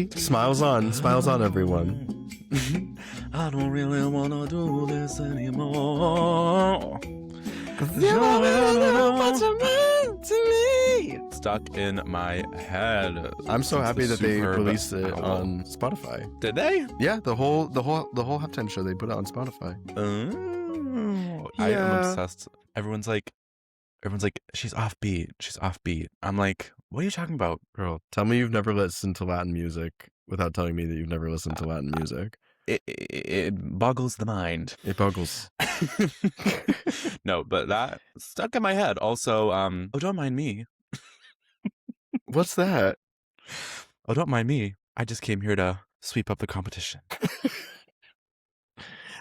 See? Smiles on, everyone. I don't really wanna do this anymore. You don't really know what you mean to me. Stuck in my head. I'm so Since happy the that they superb released it owl. on Spotify. Did they? Yeah, the whole halftime show they put it on Spotify. Oh, I am obsessed. Everyone's like, she's offbeat. I'm like, what are you talking about? Girl, tell me you've never listened to Latin music without telling me that you've never listened to Latin music. It boggles the mind. It boggles. No, but that stuck in my head. Also, oh, don't mind me. What's that? Oh, don't mind me. I just came here to sweep up the competition.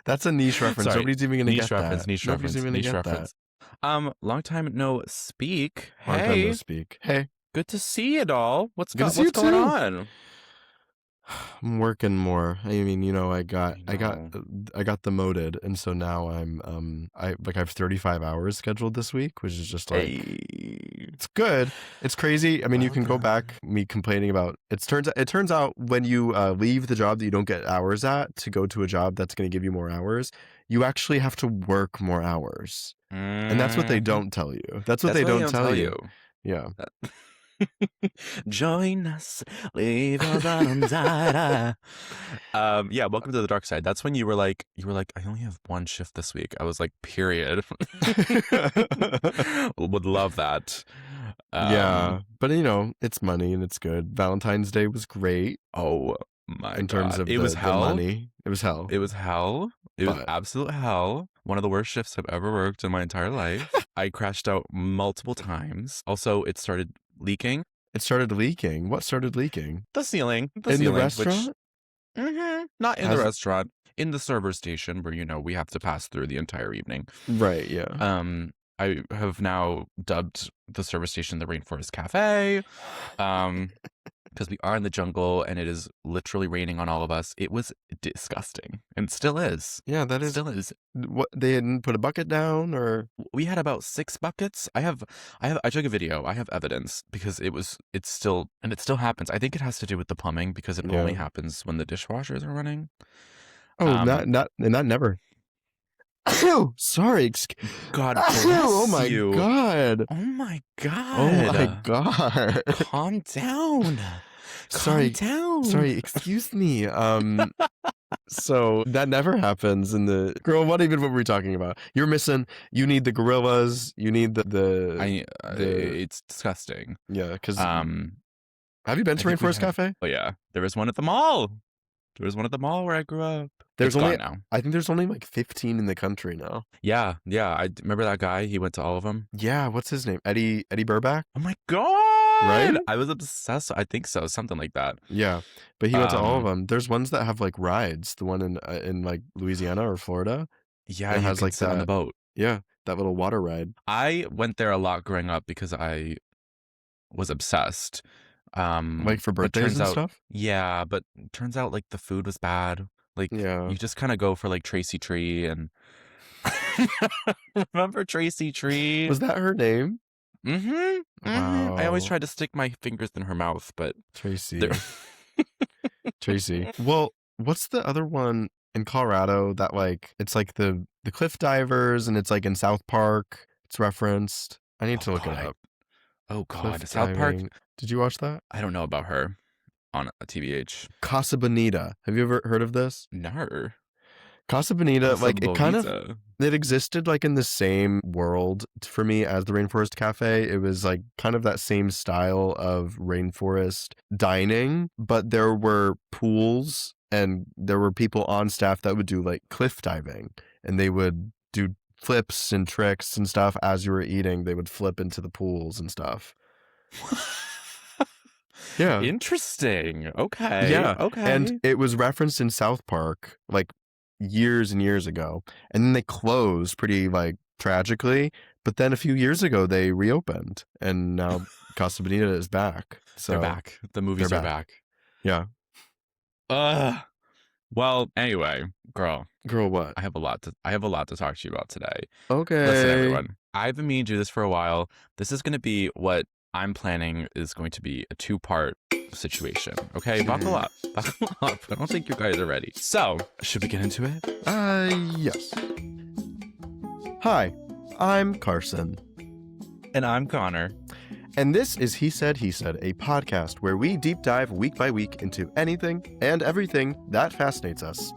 That's a niche reference. Sorry. Nobody's even gonna get that. Niche Nobody's even gonna get reference. Long time no speak. Long Hey, time no speak. Hey, good to see you, doll. What's Good to see what's you going too. on? I'm working more. I mean, you know, I got know. demoted, and so now I have 35 hours scheduled this week, which is just like it's good. It's crazy. I mean, you can go back me complaining about it turns out when you leave the job that you don't get hours at to go to a job that's going to give you more hours, you actually have to work more hours. And that's what they don't tell you. That's what they don't tell you. Yeah. Join us, leave your bottoms out. Yeah, welcome to the dark side. That's when you were like, I only have one shift this week. I was like, period. Would love that. Yeah, but you know, it's money and it's good. Valentine's Day was great. Oh my God. In terms of it was hell. the money, it was hell. It was hell. It was absolute hell. One of the worst shifts I've ever worked in my entire life. I crashed out multiple times. Also, it started leaking. It started leaking. What started leaking? The ceiling. In the restaurant? Not in the restaurant. In the server station where, you know, we have to pass through the entire evening. Right, yeah. I have now dubbed the service station the Rainforest Cafe. Because we are in the jungle and it is literally raining on all of us. It was disgusting and still is. Yeah, that is. Still is. What, they didn't put a bucket down, or we had about 6 buckets. I took a video. I have evidence because it still happens. I think it has to do with the plumbing because it only happens when the dishwashers are running. Oh, not never. Oh, sorry. God bless oh my you. God. Oh my God. Oh my God. Calm down. Sorry. Calm down. Sorry, excuse me. So that never happens in the girl. What were we talking about? You're missing. You need the gorillas. You need the it's disgusting. Yeah, because have you been to Rainforest Cafe? Oh yeah, there was one at the mall. There was one at the mall where I grew up. There's only now. I think there's only like 15 in the country now. Yeah. I remember that guy. He went to all of them. Yeah, what's his name? Eddie Burback. Oh my God! Right? I was obsessed. I think so, something like that. Yeah, but he went to all of them. There's ones that have like rides. The one in like Louisiana or Florida. Yeah, it has like sit on the boat. Yeah, that little water ride. I went there a lot growing up because I was obsessed. Like for birthdays and stuff. Yeah, but it turns out like the food was bad. Like you just kind of go for like Tracy Tree and remember Tracy Tree? Was that her name? Wow. I always tried to stick my fingers in her mouth, but Tracy. Tracy. Well, what's the other one in Colorado that like it's like the cliff divers and it's like in South Park? It's referenced. I need to look it up. Oh God, South Park. Did you watch that? I don't know about her on a TBH. Casa Bonita. Have you ever heard of this? No. Casa Bonita, like it existed like in the same world for me as the Rainforest Cafe. It was like kind of that same style of rainforest dining, but there were pools and there were people on staff that would do like cliff diving, and they would do flips and tricks and stuff as you were eating. They would flip into the pools and stuff. Yeah. Interesting. Okay. Yeah. Okay. And it was referenced in South Park like years and years ago. And then they closed pretty like tragically. But then a few years ago they reopened, and now Casa Bonita is back. So they're back. The movies are back. Yeah. Well, anyway, girl. Girl, what? I have a lot to talk to you about today. Okay. Listen, everyone. I've been meaning to do this for a while. This is going to be what I'm planning is going to be a 2-part situation. Okay, buckle up. Buckle up. I don't think you guys are ready. So, should we get into it? Yes. Hi, I'm Carson. And I'm Connor. And this is He Said, a podcast where we deep dive week by week into anything and everything that fascinates us.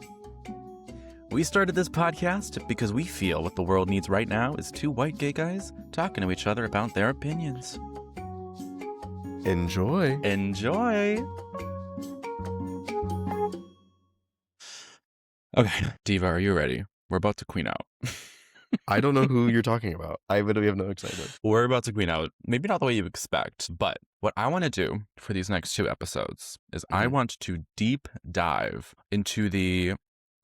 We started this podcast because we feel what the world needs right now is 2 white gay guys talking to each other about their opinions. Enjoy. Enjoy. Okay, Diva, are you ready? We're about to queen out. I don't know who you're talking about. I literally have no excitement. We're about to queen out. Maybe not the way you expect, but what I want to do for these next 2 episodes is I want to deep dive into the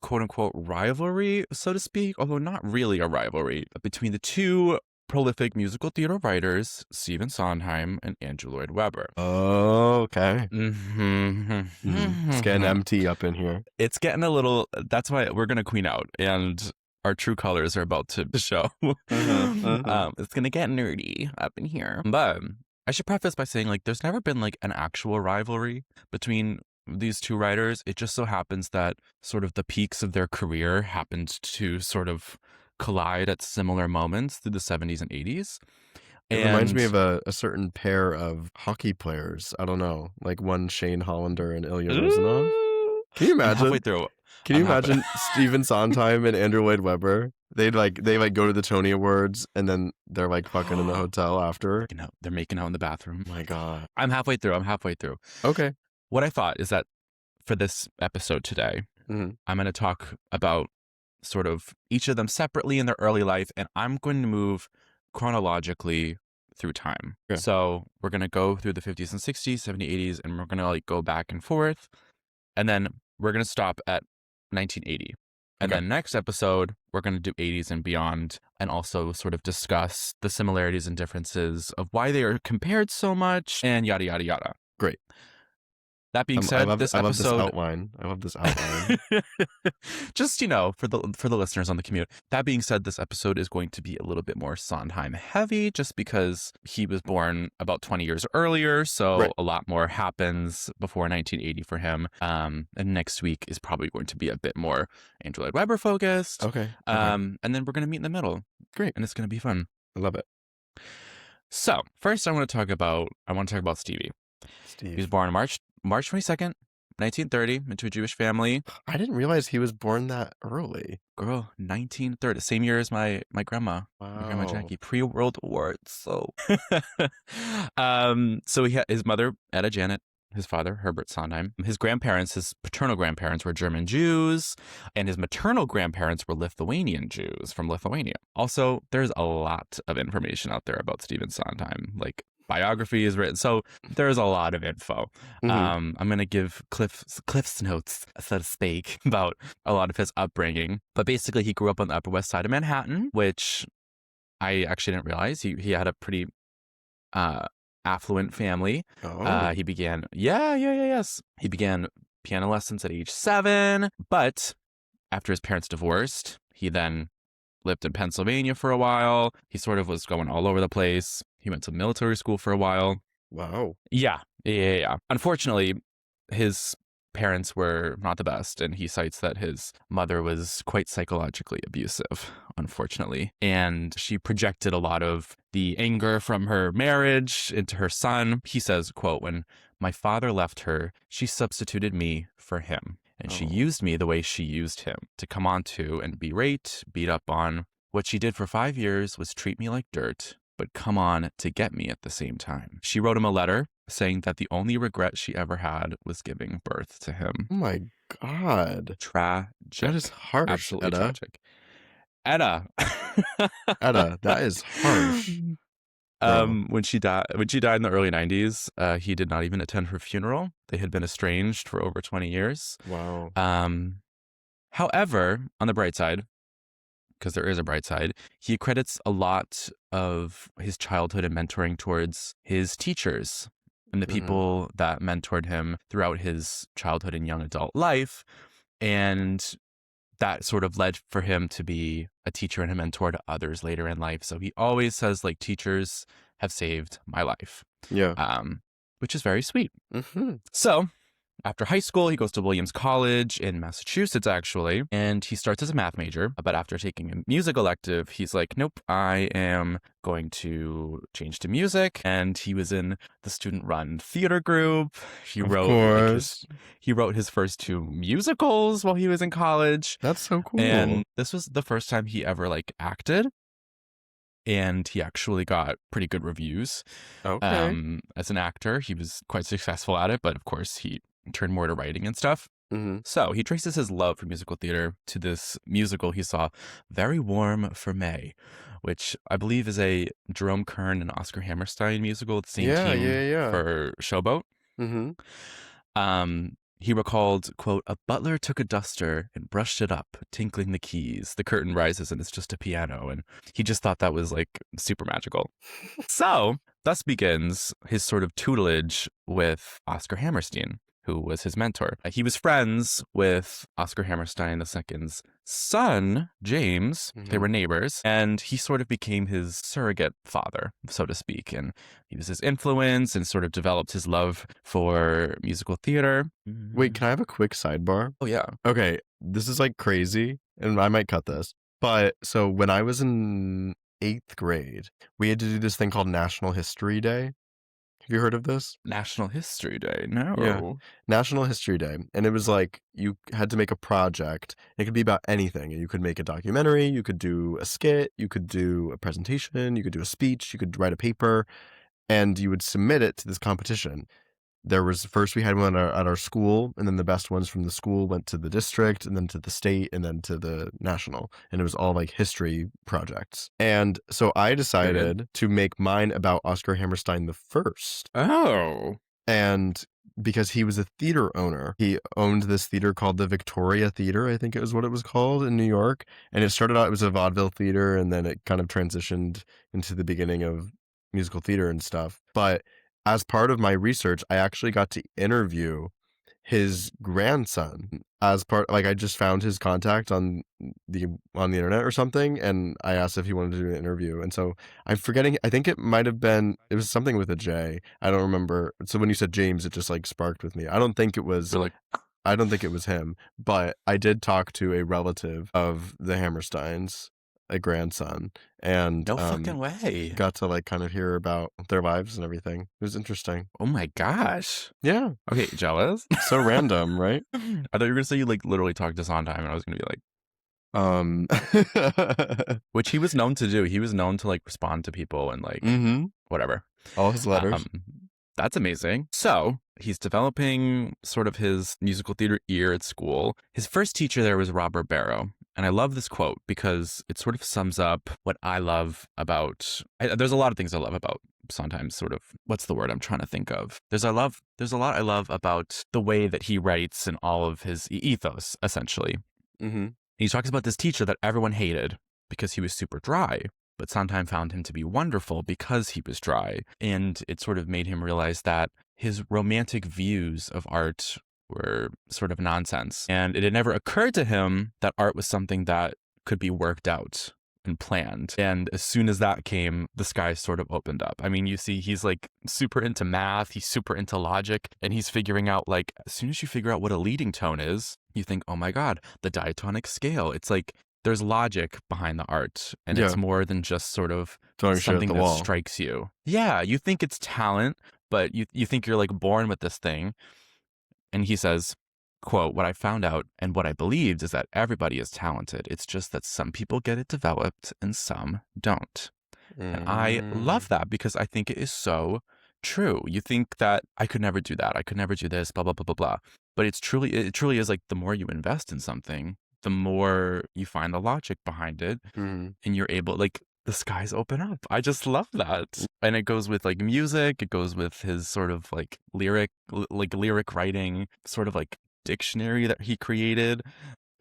quote-unquote rivalry, so to speak, although not really a rivalry, between the 2 prolific musical theater writers, Stephen Sondheim and Andrew Lloyd Webber. Oh, okay. It's getting empty up in here. It's getting a little, that's why we're going to queen out, and our true colors are about to show. It's going to get nerdy up in here. But I should preface by saying, like, there's never been, like, an actual rivalry between these 2 writers. It just so happens that sort of the peaks of their career happened to sort of collide at similar moments through the 70s and 80s. It reminds me of a certain pair of hockey players. I don't know, like one Shane Hollander and Ilya Rozanov. Can you imagine? Halfway through. Can you imagine Stephen Sondheim and Andrew Lloyd Webber? They go to the Tony Awards and then they're like fucking in the hotel after. They're making out in the bathroom. Oh my God. I'm halfway through. Okay. What I thought is that for this episode today, I'm going to talk about sort of each of them separately in their early life, and I'm going to move chronologically through time. Yeah. So we're going to go through the 50s and 60s, 70s, 80s, and we're going to like go back and forth. And then we're going to stop at 1980. And then next episode, we're going to do 80s and beyond, and also sort of discuss the similarities and differences of why they are compared so much, and yada, yada, yada. Great. That being said, I love this outline. Just, for the listeners on the commute. That being said, this episode is going to be a little bit more Sondheim heavy, just because he was born about 20 years earlier. So a lot more happens before 1980 for him. And next week is probably going to be a bit more Andrew Lloyd Webber focused. Okay. And then we're going to meet in the middle. Great. And it's going to be fun. I love it. So first I want to talk about Stevie. He was born March 22nd, 1930, into a Jewish family. I didn't realize he was born that early. Girl, 1930, same year as my grandma. Wow. My grandma Jackie, pre-World War. So, so he had his mother, Etta Janet, his father, Herbert Sondheim. His paternal grandparents were German Jews, and his maternal grandparents were Lithuanian Jews from Lithuania. Also, there's a lot of information out there about Stephen Sondheim, like biography is written, so there's a lot of info. I'm going to give Cliff's notes, so to speak, about a lot of his upbringing. But basically, he grew up on the Upper West Side of Manhattan, which I actually didn't realize. He had a pretty affluent family. He began, He began piano lessons at age 7, but after his parents divorced, he then lived in Pennsylvania for a while. He sort of was going all over the place. He went to military school for a while. Wow. Yeah. Unfortunately, his parents were not the best, and he cites that his mother was quite psychologically abusive, unfortunately. And she projected a lot of the anger from her marriage into her son. He says, quote, "When my father left her, she substituted me for him. And she used me the way she used him, to come on to and berate, beat up on. What she did for 5 years was treat me like dirt, but come on to get me at the same time." She wrote him a letter saying that the only regret she ever had was giving birth to him. Oh my God. Tragic. That is harsh. Absolutely tragic. Etta. Etta, that is harsh. When she died in the early 90s, he did not even attend her funeral. They had been estranged for over 20 years. Wow. However, on the bright side, because there is a bright side, he credits a lot of his childhood and mentoring towards his teachers and the people that mentored him throughout his childhood and young adult life. And that sort of led for him to be a teacher and a mentor to others later in life. So he always says, like, teachers have saved my life. Yeah. Which is very sweet. Mm-hmm. So after high school, he goes to Williams College in Massachusetts, actually, and he starts as a math major. But after taking a music elective, he's like, nope, I am going to change to music. And he was in the student-run theater group. He Of wrote course. he wrote his first 2 musicals while he was in college. That's so cool. And this was the first time he ever acted. And he actually got pretty good reviews. Okay. As an actor, he was quite successful at it, but of course he turned more to writing and stuff. Mm-hmm. So he traces his love for musical theater to this musical he saw, Very Warm for May, which I believe is a Jerome Kern and Oscar Hammerstein musical, the same team for Showboat. Mm-hmm. He recalled, quote, a butler took a duster and brushed it up, tinkling the keys. The curtain rises and it's just a piano. And he just thought that was super magical. So thus begins his sort of tutelage with Oscar Hammerstein, who was his mentor. He was friends with Oscar Hammerstein II's son, James. Mm-hmm. They were neighbors, and he sort of became his surrogate father, so to speak. And he was his influence and sort of developed his love for musical theater. Wait, can I have a quick sidebar? Oh, yeah. Okay, this is crazy, and I might cut this. But so when I was in 8th grade, we had to do this thing called National History Day. Have you heard of this? National History Day? No. Yeah. National History Day. And it was you had to make a project. It could be about anything. You could make a documentary, you could do a skit, you could do a presentation, you could do a speech, you could write a paper, and you would submit it to this competition. There was first we had one at our school, and then the best ones from the school went to the district, and then to the state, and then to the national. And it was all history projects. And so I decided to make mine about Oscar Hammerstein the first. Oh. And because he was a theater owner, he owned this theater called the Victoria Theater, I think it was what it was called, in New York. And it started out, it was a vaudeville theater, and then it kind of transitioned into the beginning of musical theater and stuff. But as part of my research, I actually got to interview his grandson as part, I just found his contact on the internet or something, and I asked if he wanted to do an interview. And so I'm forgetting, I think it was something with a J. I don't remember. So when you said James, it just sparked with me. I don't think it was him, but I did talk to a relative of the Hammersteins, a grandson, and no fucking way. Got to kind of hear about their lives and everything. It was interesting. Oh my gosh. Yeah. Okay, jealous. So random, right? I thought you were gonna say you literally talked to Sondheim, and I was gonna be which he was known to do. He was known to respond to people and whatever. All his letters. That's amazing. So he's developing sort of his musical theater ear at school. His first teacher there was Robert Barrow. And I love this quote because it sort of sums up what I love about... there's a lot of things I love about Sondheim's sort of... What's the word I'm trying to think of? There's a lot I love about the way that he writes and all of his ethos, essentially. Mm-hmm. He talks about this teacher that everyone hated because he was super dry. But Sondheim found him to be wonderful because he was dry. And it sort of made him realize that his romantic views of art were sort of nonsense. And it had never occurred to him that art was something that could be worked out and planned. And as soon as that came, the sky sort of opened up. I mean, you see, he's super into math, he's super into logic, and he's figuring out as soon as you figure out what a leading tone is, you think, oh my God, the diatonic scale. It's there's logic behind the art, and it's more than just sort of something that strikes you. Yeah, you think it's talent, but you think you're born with this thing. And he says, quote, what I found out and what I believed is that everybody is talented. It's just that some people get it developed and some don't. And I love that because I think it is so true. You think that I could never do that. I could never do this, blah, blah, blah, blah, blah. But it truly is the more you invest in something, the more you find the logic behind it, and you're able, the skies open up. I just love that. And it goes with music, it goes with his sort of lyric writing, sort of dictionary that he created.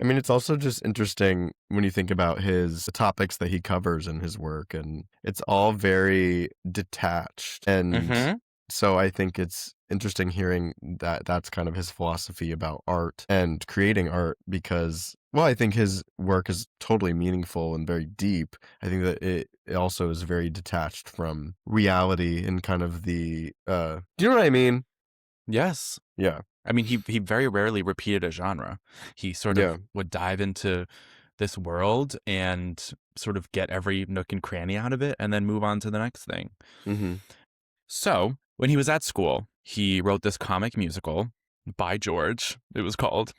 I mean, it's also just interesting when you think about the topics that he covers in his work, and it's all very detached. And so I think it's interesting hearing that that's kind of his philosophy about art and creating art, because Well, I think his work is totally meaningful and very deep. I think that it also is very detached from reality and kind of the do you know what I mean? Yes. Yeah. I mean, he very rarely repeated a genre. He sort Yeah. of would dive into this world and sort of get every nook and cranny out of it and then move on to the next thing. Mm-hmm. So when he was at school, he wrote this comic musical by George, it was called.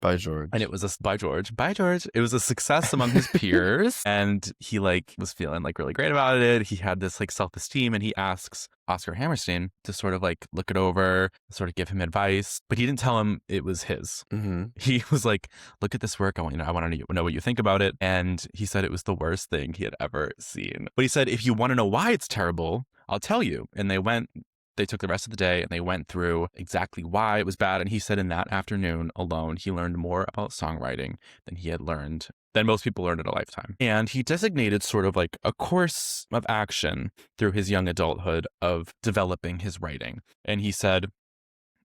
By George. And it was by George. By George. It was a success among his peers. And he like was feeling like really great about it. He had this like self-esteem, and he asks Oscar Hammerstein to sort of like look it over, sort of give him advice. But he didn't tell him it was his. Mm-hmm. He was like, look at this work. I want to know what you think about it. And he said it was the worst thing he had ever seen. But he said, if you want to know why it's terrible, I'll tell you. And they took the rest of the day and they went through exactly why it was bad. And he said in that afternoon alone, he learned more about songwriting than most people learned in a lifetime. And he designated sort of like a course of action through his young adulthood of developing his writing. And he said,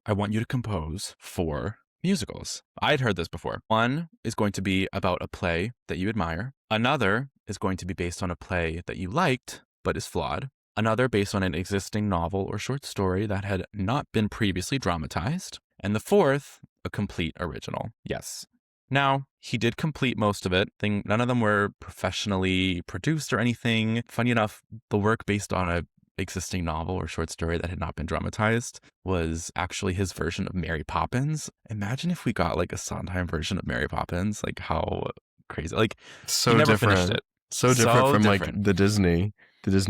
I want you to compose 4 musicals. I'd heard this before. One is going to be about a play that you admire. Another is going to be based on a play that you liked, but is flawed. Another based on an existing novel or short story that had not been previously dramatized. And the fourth, a complete original. Yes. Now, he did complete most of it. None of them were professionally produced or anything. Funny enough, the work based on a existing novel or short story that had not been dramatized was actually his version of Mary Poppins. Imagine if we got like a Sondheim version of Mary Poppins. Like how crazy. Like So he never different. finished it. So different from different. Like the Disney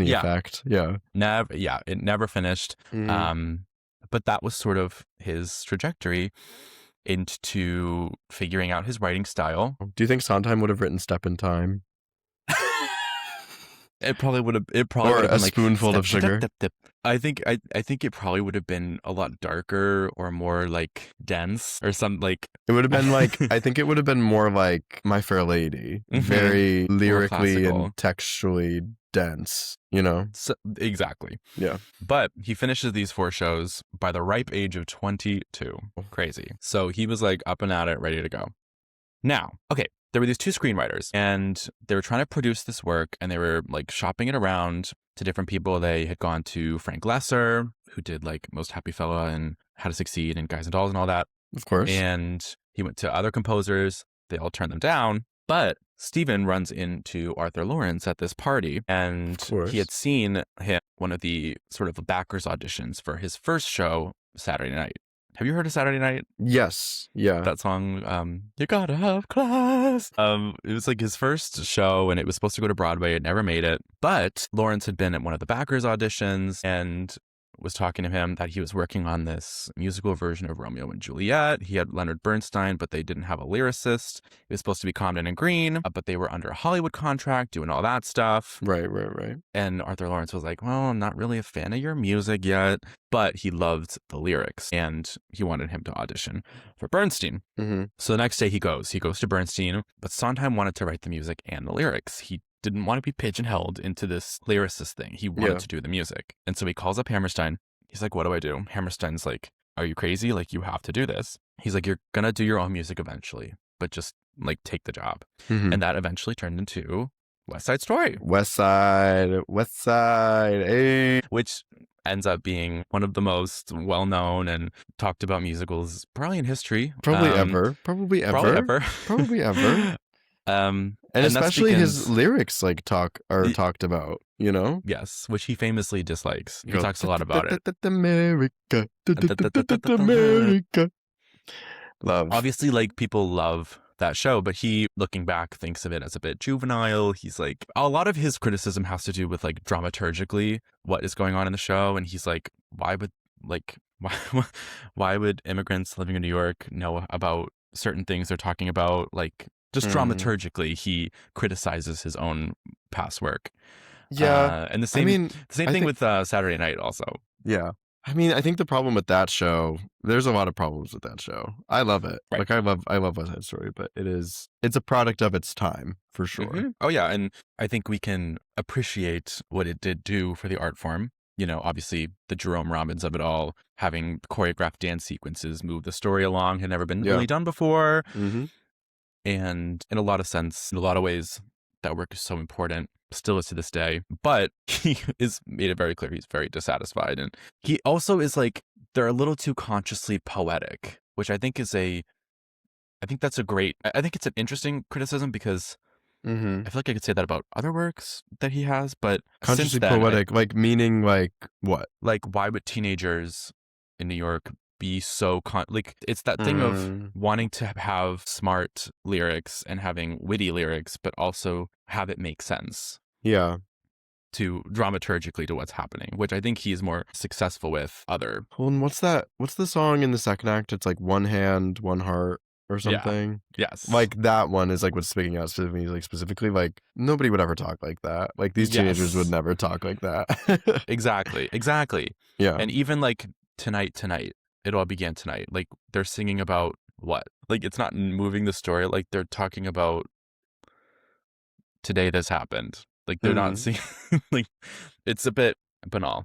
Yeah. effect. Yeah. It never finished. But that was sort of his trajectory into figuring out his writing style. Do you think Sondheim would have written Step in Time? It probably would have. It probably Or would have A been like Spoonful of Sugar? I think it probably would have been a lot darker or more like dense or some like. It would have been like, I think it would have been more like My Fair Lady, very lyrically and textually dense, you know? So, exactly. Yeah. But he finishes these 4 shows by the ripe age of 22. Crazy. So he was like up and at it, ready to go. Now, okay, there were these 2 screenwriters and they were trying to produce this work and they were like shopping it around to different people. They had gone to Frank Lesser, who did like Most Happy Fella and How to Succeed and Guys and Dolls and all that. Of course. And he went to other composers. They all turned them down. But Stephen runs into Arthur Lawrence at this party, and he had seen him one of the sort of backers auditions for his first show, Saturday Night. Have you heard of Saturday Night? Yes. Yeah. That song, You Gotta Have Class. It was like his first show, and it was supposed to go to Broadway. It never made it. But Lawrence had been at one of the backers auditions and was talking to him that he was working on this musical version of Romeo and Juliet. He had Leonard Bernstein, but they didn't have a lyricist. It was supposed to be Comden and Green, but they were under a Hollywood contract doing all that stuff. Right. And Arthur Lawrence was like, well, I'm not really a fan of your music yet, but he loved the lyrics and he wanted him to audition for Bernstein. Mm-hmm. So the next day he goes to Bernstein, but Sondheim wanted to write the music and the lyrics. He didn't want to be pigeonholed into this lyricist thing. He wanted to do the music. And so he calls up Hammerstein. He's like, what do I do? Hammerstein's like, are you crazy? Like, you have to do this. He's like, you're going to do your own music eventually, but just like take the job. Mm-hmm. And that eventually turned into West Side Story. West Side, hey. Which ends up being one of the most well-known and talked about musicals probably in history. Probably ever. And especially his lyrics like talked about, you know? Yes, which he famously dislikes. He talks a lot about it. America. Love. Obviously, like, people love that show, but he, looking back, thinks of it as a bit juvenile. He's like, a lot of his criticism has to do with like dramaturgically what is going on in the show. And he's like, why would immigrants living in New York know about certain things they're talking about? Like, just dramaturgically, he criticizes his own past work. Yeah. And the same thing with Saturday Night also. Yeah. I mean, I think the problem with that show, there's a lot of problems with that show. I love it. Right. Like I love West Side Story, but it's a product of its time for sure. Mm-hmm. Oh yeah. And I think we can appreciate what it did do for the art form. You know, obviously the Jerome Robbins of it all, having choreographed dance sequences move the story along, had never been really done before. Mm-hmm. And in a lot of sense, in a lot of ways, that work is so important, still is to this day. But he is made it very clear he's very dissatisfied. And he also is like, they're a little too consciously poetic, which I think I think that's a great, I think it's an interesting criticism because Mm-hmm. I feel like I could say that about other works that he has, but since Consciously then, poetic, like meaning like what? like why would teenagers in New York be so like it's that thing of Mm, wanting to have smart lyrics and having witty lyrics, but also have it make sense yeah. to dramaturgically to what's happening, which I think he's more successful with other. Hold on, what's that? What's the song in the second act? It's like one hand, one heart or Yeah. something. Yes. Like that one is like what's speaking out specifically. Like nobody would ever talk like that. Like these teenagers would Yes. never talk like that. Exactly. Exactly. Yeah. And even like tonight, it all began tonight. Like they're singing about what? Like it's not moving the story. Like they're talking about today this happened. Like they're not Mm-hmm. seeing like it's a bit banal.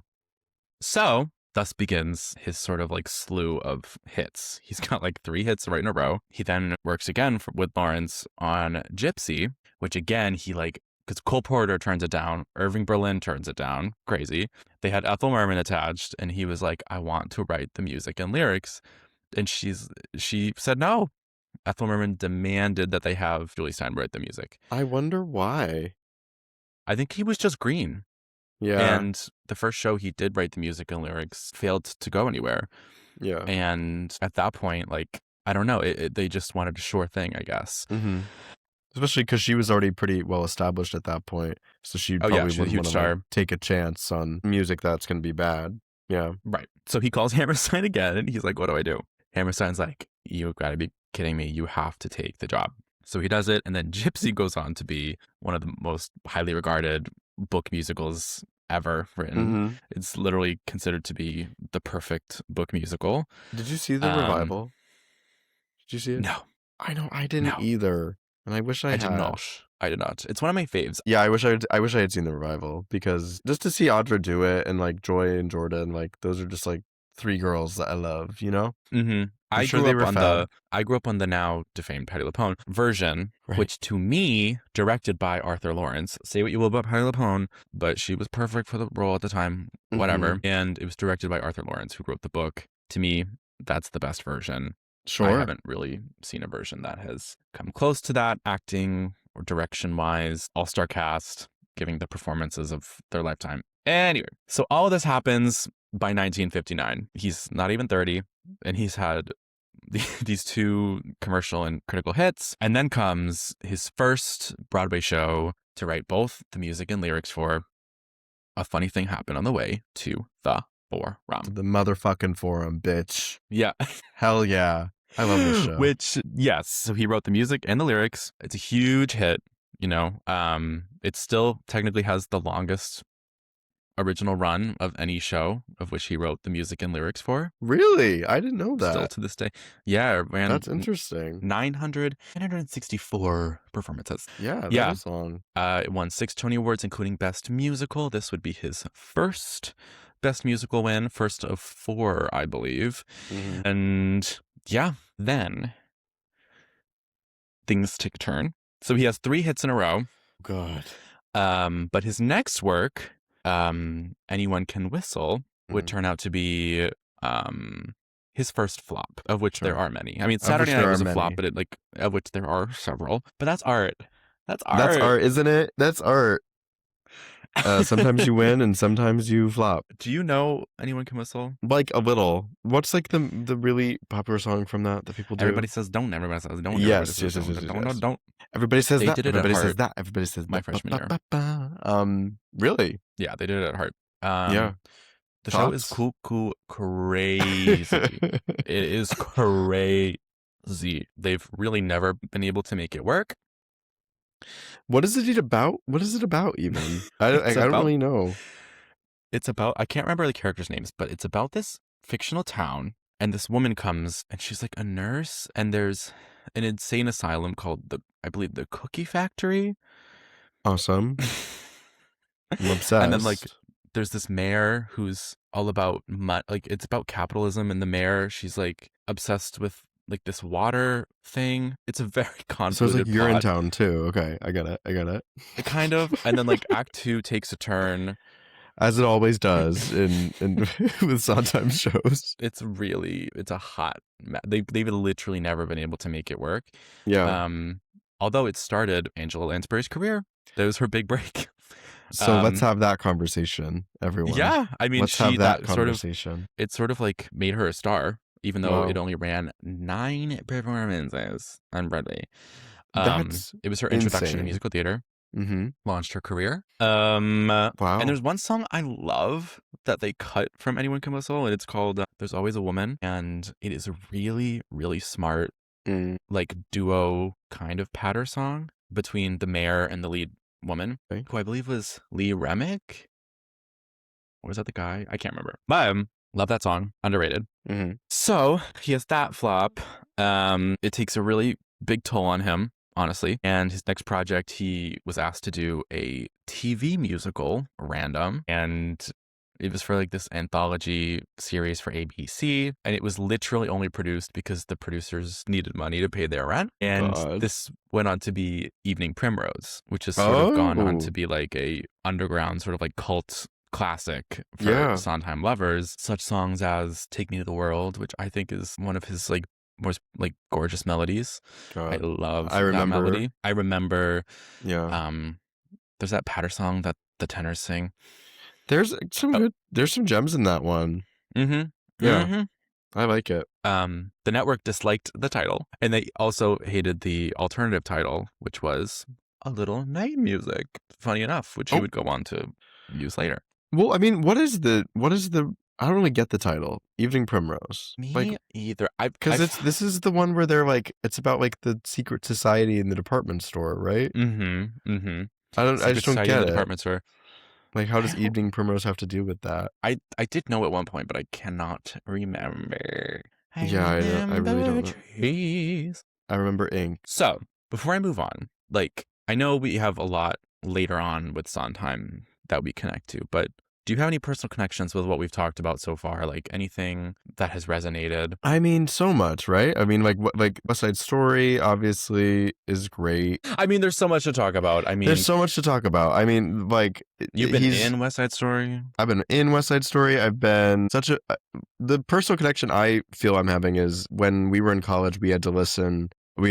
So thus begins his sort of like slew of hits. He's got like 3 hits right in a row. He then works again with Lawrence on Gypsy, which again he like because Cole Porter turns it down, Irving Berlin turns it down, crazy. They had Ethel Merman attached, and he was like, "I want to write the music and lyrics," and she said no. Ethel Merman demanded that they have Julie Stein write the music. I wonder why. I think he was just green. Yeah. And the first show he did write the music and lyrics failed to go anywhere. Yeah. And at that point, like, I don't know, they just wanted a sure thing, I guess. Mm-hmm. Especially because she was already pretty well established at that point. So she probably She's a wouldn't huge want to like, star. take a chance on music that's going to be bad. Yeah. Right. So he calls Hammerstein again and he's like, what do I do? Hammerstein's like, you gotta be kidding me. You have to take the job. So he does it. And then Gypsy goes on to be one of the most highly regarded book musicals ever written. Mm-hmm. It's literally considered to be the perfect book musical. Did you see the revival? Did you see it? No. I know I didn't either. And I wish I had. did not. I did not. It's one of my faves. Yeah, I wish I had seen the revival because just to see Audra do it and like Joy and Jordan, like those are just like 3 girls that I love, you know? Mm-hmm. I sure grew they up were on fab. I grew up on the now defamed Patti LuPone version, Right. which to me, directed by Arthur Lawrence. Say what you will about Patti LuPone, but she was perfect for the role at the time, whatever. Mm-hmm. And it was directed by Arthur Lawrence, who wrote the book. To me, that's the best version. Sure. I haven't really seen a version that has come close to that, acting or direction wise, all-star cast, giving the performances of their lifetime. Anyway, so all of this happens by 1959. He's not even 30, and he's had these 2 commercial and critical hits. And then comes his first Broadway show to write both the music and lyrics for. A funny thing happened on the way to the Forum. The motherfucking Forum, bitch. Yeah. Hell yeah. I love this show. Which, yes. So he wrote the music and the lyrics. It's a huge hit, you know. It still technically has the longest original run of any show of which he wrote the music and lyrics for. Really? I didn't know that. Still to this day. Yeah, it ran That's interesting. 964 performances. Yeah, that is long. It won 6 Tony Awards, including Best Musical. This would be his first Best Musical win, first of 4, I believe. Mm-hmm. And yeah, then things take a turn. So he has 3 hits in a row. God. But his next work, Anyone Can Whistle, would turn out to be his first flop, of which there are many. I mean, Saturday Night was a flop, but of which there are several. But that's art. That's art. That's art, isn't it? That's art. Sometimes you win and sometimes you flop. Do you know Anyone Can Whistle? Like a little. What's like the really popular song from that people do? Everybody Says Don't. Everybody Says Don't. Yes. Don't. Everybody says They that. did it Everybody at says Heart that. Everybody says my freshman year. Really? Yeah, they did it at Heart. Yeah. The show is crazy. It is crazy. They've really never been able to make it work. What is it about? What is it about even? I don't really know. It's about, I can't remember the characters' names, but it's about this fictional town, and this woman comes, and she's like a nurse, and there's an insane asylum called I believe the Cookie Factory. Awesome. I'm obsessed. And then like there's this mayor who's all about it's about capitalism, and the mayor, she's like obsessed with like this water thing. It's a very So it's like convoluted you're in plot. town too. Okay, I get it. It kind of, and then like Act 2 takes a turn. As it always does in with Sondheim shows. It's a hot they've literally never been able to make it work. Yeah. Although it started Angela Lansbury's career. That was her big break. So let's have that conversation, everyone. Yeah, I mean, let's have that conversation. It sort of like made her a star, even though it Wow. only ran 9 performances on Broadway. That's It was her introduction to insane. musical theater. Mm-hmm. Launched her career. Wow. And there's one song I love that they cut from Anyone Can Whistle, and it's called There's Always a Woman. And it is a really, really smart, like duo kind of patter song between the mayor and the lead woman, who I believe was Lee Remick. Or was that the guy? I can't remember. But love that song. Underrated. Mm-hmm. So he has that flop. It takes a really big toll on him, honestly. And his next project, he was asked to do a TV musical, random. And it was for like this anthology series for ABC. And it was literally only produced because the producers needed money to pay their rent. And this went on to be Evening Primrose, which has sort of gone on to be like a underground sort of like cult classic for Sondheim lovers. Such songs as Take Me to the World, which I think is one of his like most like gorgeous melodies. I love that melody. I remember there's that patter song that the tenors sing. There's some gems in that one. Mm-hmm. Yeah. Mm-hmm. I like it. The network disliked the title, and they also hated the alternative title, which was A Little Night Music. Funny enough, which he would go on to use later. Well, I mean, what is the I don't really get the title. Evening Primrose. Me either. Because this is the one where they're like, it's about like the secret society in the department store, right? Mm-hmm. Mm-hmm. I just don't get it. Department store. Like, how does Evening Primrose have to do with that? I did know at one point, but I cannot remember. I really don't know. Trees. I remember Ink. So, before I move on, like, I know we have a lot later on with Sondheim that we connect to, but do you have any personal connections with what we've talked about so far? Like anything that has resonated? I mean, so much, right? I mean, like West Side Story obviously is great. I mean, there's so much to talk about. I mean, there's so much to talk about. I mean, like you've been in West Side Story. I've been in West Side Story. I've been the personal connection I feel I'm having is when we were in college, we had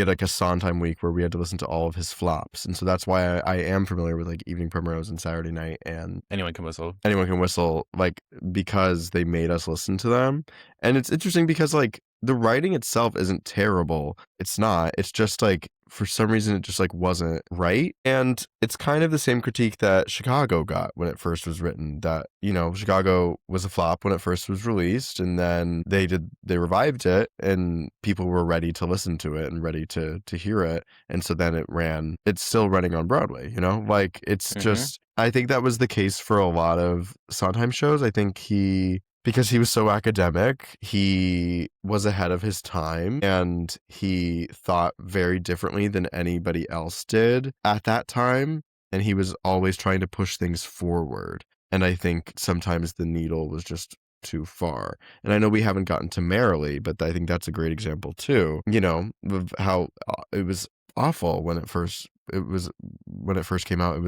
like a Sondheim week where we had to listen to all of his flops. And so that's why I am familiar with like Evening Primrose and Saturday Night and Anyone Can Whistle, like because they made us listen to them. And it's interesting because like the writing itself isn't terrible. It's not. It's just like for some reason it just like wasn't right. And it's kind of the same critique that Chicago got when it first was written, that, you know, Chicago was a flop when it first was released, and then they revived it and people were ready to listen to it and ready to hear it. And so then it's still running on Broadway, you know? Like it's just, I think that was the case for a lot of Sondheim shows. I think because he was so academic, he was ahead of his time and he thought very differently than anybody else did at that time. And he was always trying to push things forward. And I think sometimes the needle was just too far. And I know we haven't gotten to Merrily, but I think that's a great example too, you know, of how it was awful when it first came out.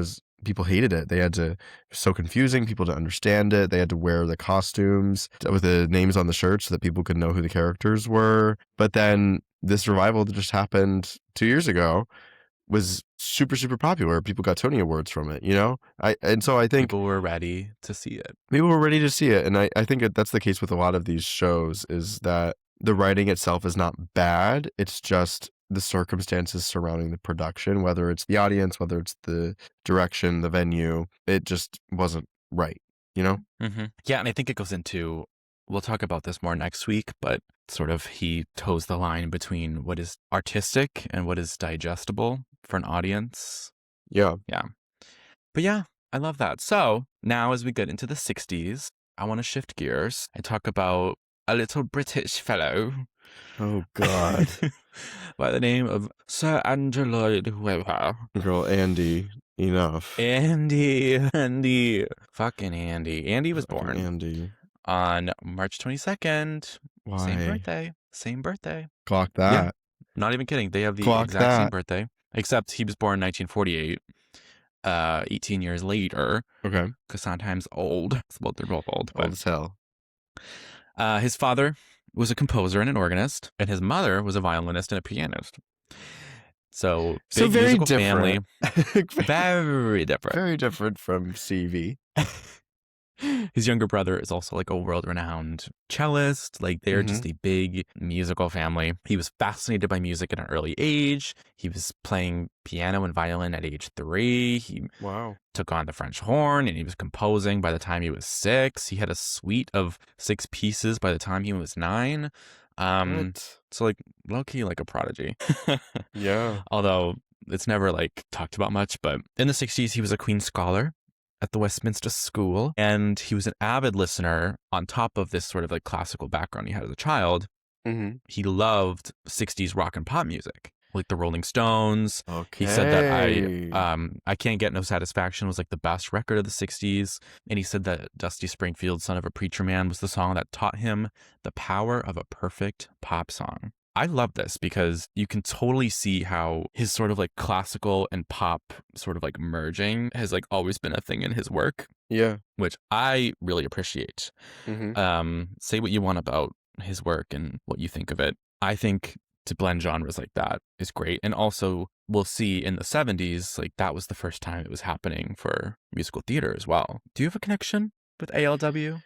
People hated it. It was so confusing. People didn't understand it. They had to wear the costumes with the names on the shirts so that people could know who the characters were. But then this revival that just happened 2 years ago was super, super popular. People got Tony Awards from it, you know? So I think people were ready to see it. And I think that's the case with a lot of these shows, is that the writing itself is not bad. It's just the circumstances surrounding the production, whether it's the audience, whether it's the direction, the venue, it just wasn't right, you know? Mm-hmm. Yeah, and I think it goes into, we'll talk about this more next week, but sort of he toes the line between what is artistic and what is digestible for an audience. Yeah. Yeah. But yeah, I love that. So now as we get into the 60s, I want to shift gears and talk about a little British fellow. Oh, God. By the name of Sir Andrew Lloyd Webber. Girl, Andy, enough. Andy. Fucking Andy. Andy was born Andy. on March 22nd. Why? Same birthday. Same birthday. Clock Yeah, that. not even kidding. They have the Clock exact same that. birthday, except he was born in 1948, 18 years later, Okay. because Sondheim's old. Well, they're both old, but Old as hell. his father was a composer and an organist, and his mother was a violinist and a pianist. So big very musical different. family. Very different. Very different from CV. His younger brother is also like a world-renowned cellist. Like they're just a big musical family. He was fascinated by music at an early age. He was playing piano and violin at age 3. He took on the French horn, and he was composing by the time he was 6. He had a suite of 6 pieces by the time he was 9. So like low-key like a prodigy. Yeah. Although it's never like talked about much, but in the 60s he was a Queen's Scholar at the Westminster School, and he was an avid listener on top of this sort of like classical background he had as a child. He loved 60s rock and pop music, like the Rolling Stones. Okay. He said that I Can't Get No Satisfaction was like the best record of the 60s. And he said that Dusty Springfield's Son of a Preacher Man was the song that taught him the power of a perfect pop song. I love this because you can totally see how his sort of like classical and pop sort of like merging has like always been a thing in his work. Yeah. Which I really appreciate. Say what you want about his work and what you think of it. I think to blend genres like that is great. And also we'll see in the 70s, like that was the first time it was happening for musical theater as well. Do you have a connection with ALW?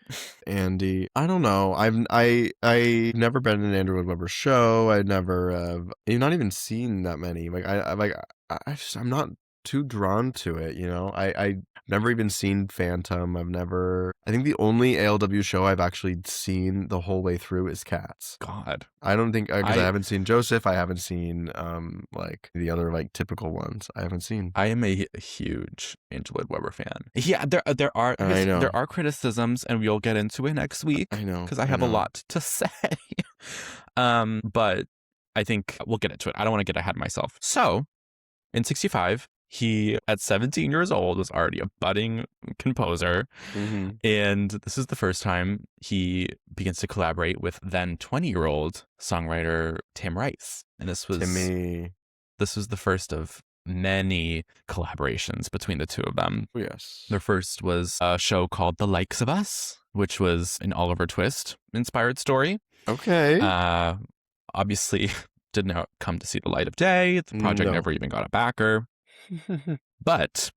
Andy, I don't know. I never been in an Andrew Lloyd Webber show. I never I've not even seen that many. Like I'm not too drawn to it, you know. I've never even seen Phantom. I think the only ALW show I've actually seen the whole way through is Cats. God. I don't think, because I haven't seen Joseph. I haven't seen like the other like typical ones. I haven't seen. I am a huge Andrew Lloyd Webber fan. Yeah, there are criticisms, and we'll get into it next week. I know, because I have a lot to say. But I think we'll get into it. I don't want to get ahead of myself. So, in 65, he, at 17 years old, was already a budding composer. And this is the first time he begins to collaborate with then 20-year-old songwriter Tim Rice. And this was the first of many collaborations between the two of them. Yes. Their first was a show called The Likes of Us, which was an Oliver Twist inspired story. Okay. Obviously did not come to see the light of day. The project never even got a backer. But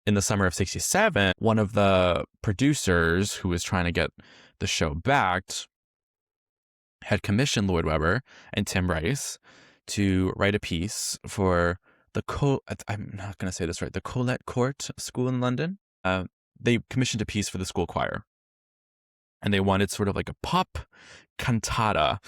in the summer of 67, one of the producers who was trying to get the show backed had commissioned Lloyd Webber and Tim Rice to write a piece for I'm not going to say this right, the Colette Court School in London. They commissioned a piece for the school choir. And they wanted sort of like a pop cantata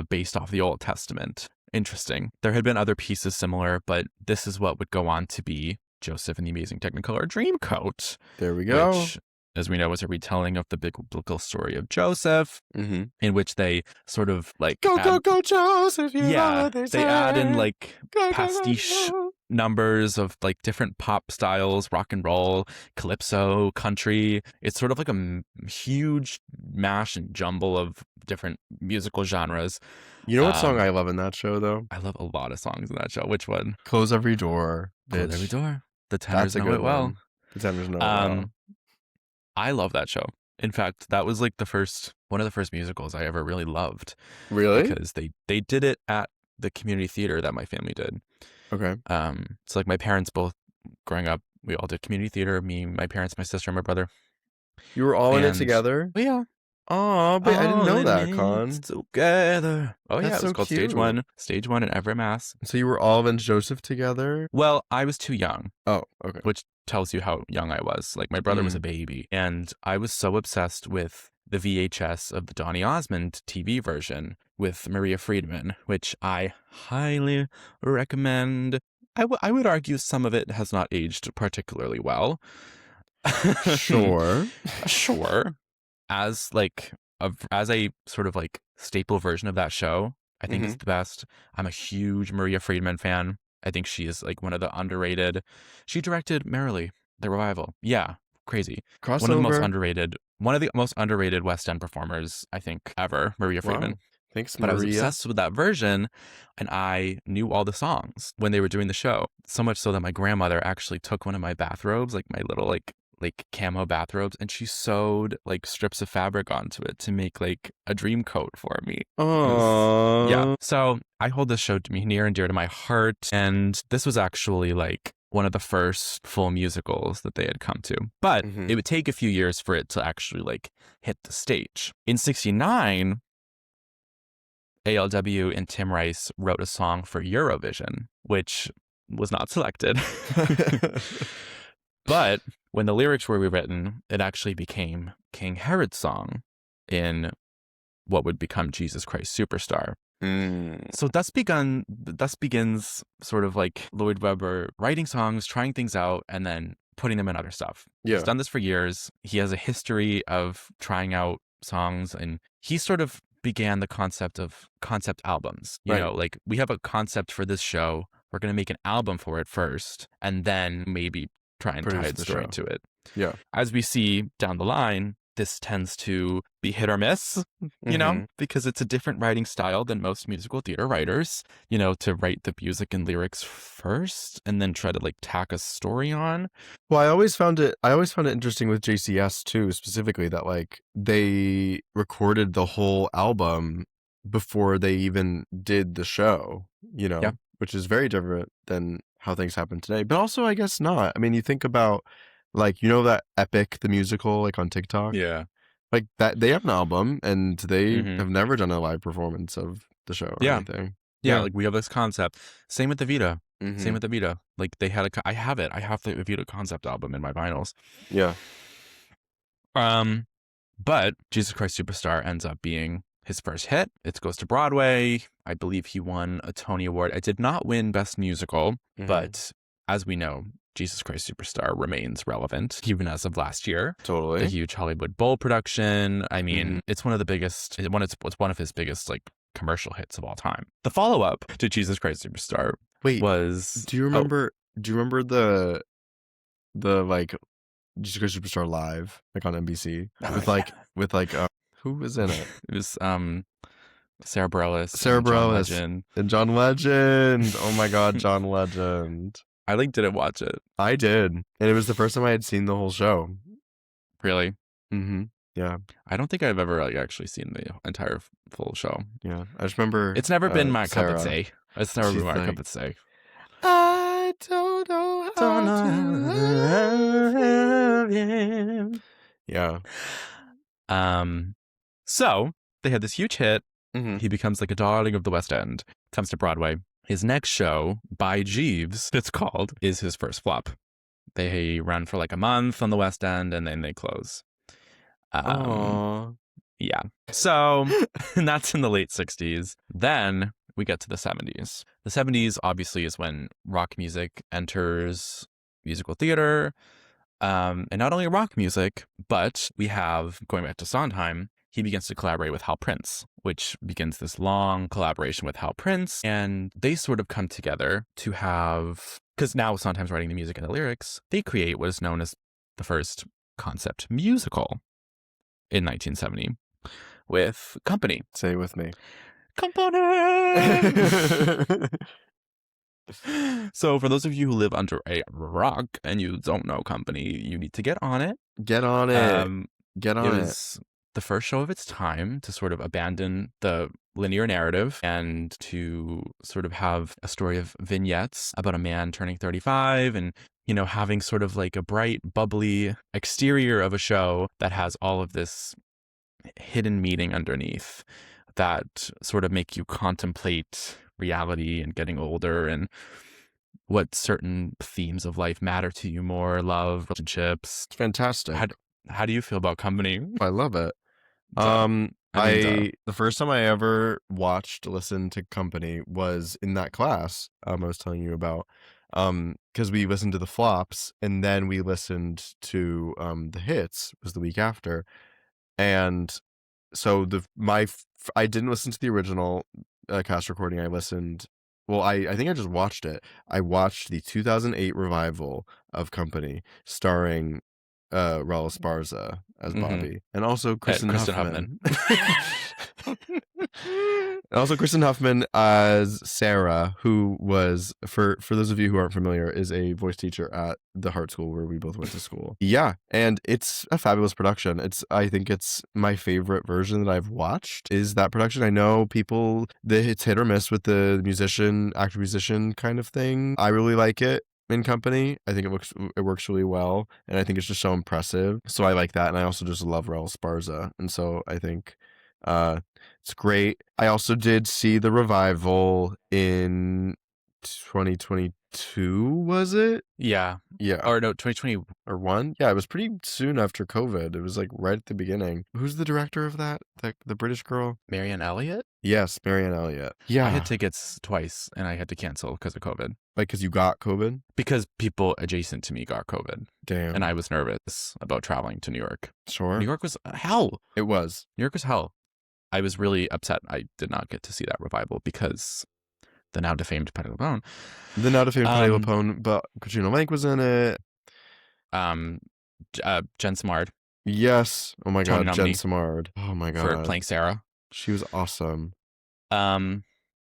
based off the Old Testament. Interesting. There had been other pieces similar, but this is what would go on to be Joseph and the Amazing Technicolor Dreamcoat. There we go. Which, as we know, was a retelling of the biblical story of Joseph, in which they sort of like go Joseph. They add in like pastiche numbers of like different pop styles, rock and roll, calypso, country. It's sort of like a huge mash and jumble of different musical genres. You know what song I love in that show, though? I love a lot of songs in that show. Which one? Close Every Door. Close Every Door. The tenors know it well. The tenors know it well. I love that show. In fact, that was like one of the first musicals I ever really loved. Really? Because they did it at the community theater that my family did. Okay. So like my parents both, growing up, we all did community theater. Me, my parents, my sister, and my brother. You were all in it together? Yeah. Oh, but I didn't know that, Con. Together. Oh, That's yeah, it was called cute. Stage one in every mass. So you were all in Joseph together? Well, I was too young. Oh, okay. Which tells you how young I was. Like my brother was a baby, and I was so obsessed with the VHS of the Donny Osmond TV version with Maria Friedman, which I highly recommend. I would argue some of it has not aged particularly well. Sure. Sure. As a sort of like staple version of that show, I think it's the best. I'm a huge Maria Friedman fan. I think she is like one of the underrated. She directed Merrily, the revival. Yeah, crazy. Crossover. One of the most underrated West End performers, I think, ever. Maria Friedman. Wow. Thanks, But I was Maria. obsessed with that version, and I knew all the songs when they were doing the show. So much so that my grandmother actually took one of my bathrobes, like my little like camo bathrobes, and she sewed like strips of fabric onto it to make like a dream coat for me. Yeah. So I hold this show to me near and dear to my heart, and this was actually like one of the first full musicals that they had come to. But it would take a few years for it to actually like hit the stage. In 1969, ALW and Tim Rice wrote a song for Eurovision, which was not selected. But when the lyrics were rewritten, it actually became King Herod's song in what would become Jesus Christ Superstar. So thus begins sort of like Lloyd Webber writing songs, trying things out, and then putting them in other stuff. Yeah. He's done this for years. He has a history of trying out songs, and he sort of began the concept of concept albums. You know, like we have a concept for this show. We're going to make an album for it first, and then maybe try and tie its story to it. Yeah. As we see down the line, this tends to be hit or miss, you know, because it's a different writing style than most musical theater writers, you know, to write the music and lyrics first and then try to like tack a story on. Well, I always found it interesting with JCS too, specifically that like they recorded the whole album before they even did the show, you know, which is very different than how things happen today. But also, I guess not. I mean, you think about like, you know, that Epic, the musical, like on TikTok? Yeah. Like that, they have an album and they have never done a live performance of the show or anything. Yeah, like we have this concept. Same with the Vita. Same with the Vita. Like they had I have it. I have the Vita concept album in my vinyls. Yeah. But Jesus Christ Superstar ends up being his first hit. It goes to Broadway. I believe he won a Tony Award. It did not win Best Musical, but as we know, Jesus Christ Superstar remains relevant, even as of last year. Totally. The huge Hollywood Bowl production. I mean, it's one of the biggest, it's one of his biggest like commercial hits of all time. The follow-up to Jesus Christ Superstar was... Do you remember the like Jesus Christ Superstar live, like on NBC with like who was in it? It was Sarah Bareilles, and John Legend. Oh my God, John Legend. I like didn't watch it. I did, and it was the first time I had seen the whole show. Really? Yeah. I don't think I've ever like actually seen the entire full show. Yeah, I just remember it's never been my Sarah. cup of tea. It's never been my cup of tea. I don't know how to love him. Yeah. So they had this huge hit. He becomes like a darling of the West End. Comes to Broadway. His next show, By Jeeves, it's called, is his first flop. They run for like a month on the West End and then they close. Yeah. So that's in the late 60s. Then we get to the 70s. The 70s obviously is when rock music enters musical theater. And not only rock music, but we have, going back to Sondheim, he begins to collaborate with Hal Prince, which begins this long collaboration with Hal Prince. And they sort of come together to have, because now Sondheim's writing the music and the lyrics, they create what is known as the first concept musical in 1970 with Company. Say it with me. Company! So for those of you who live under a rock and you don't know Company, you need to get on it. Get on it. Get on it. It was the first show of its time to sort of abandon the linear narrative and to sort of have a story of vignettes about a man turning 35 and, you know, having sort of like a bright, bubbly exterior of a show that has all of this hidden meaning underneath that sort of make you contemplate reality and getting older and what certain themes of life matter to you more, love, relationships. It's fantastic. How do you feel about Company? I love it. The first time I ever listened to Company was in that class I was telling you about, because we listened to the flops and then we listened to the hits was the week after, and so I didn't listen to the original cast recording. I listened. Well, I think I just watched it. I watched the 2008 revival of Company starring Raul Esparza as Bobby, and also Kristen Huffman. Also, Kristen Huffman as Sarah, who was, for those of you who aren't familiar, is a voice teacher at the Hart School where we both went to school. Yeah, and it's a fabulous production. I think it's my favorite version that I've watched is that production. I know people, it's hit or miss with the musician, actor-musician kind of thing. I really like it in company. I think it works really well, and I think it's just so impressive. So I like that, and I also just love Raul Esparza, and so I think it's great. I also did see the revival in 2022, was it? Yeah. Yeah. Or no, 2020 or 1? Yeah, it was pretty soon after COVID. It was like right at the beginning. Who's the director of that? The British girl? Marianne Elliott? Yes, Marianne Elliott. Yeah. I had tickets twice and I had to cancel because of COVID. Like, because you got COVID? Because people adjacent to me got COVID. Damn. And I was nervous about traveling to New York. Sure. New York was hell. It was. New York was hell. I was really upset I did not get to see that revival because the now defamed Patti LuPone. The now defamed Patti LuPone, but Katrina Lenk was in it. Jen Simard. Yes. Oh my Tony God, nominee. Jen Simard. Oh my God. For playing Sarah. She was awesome.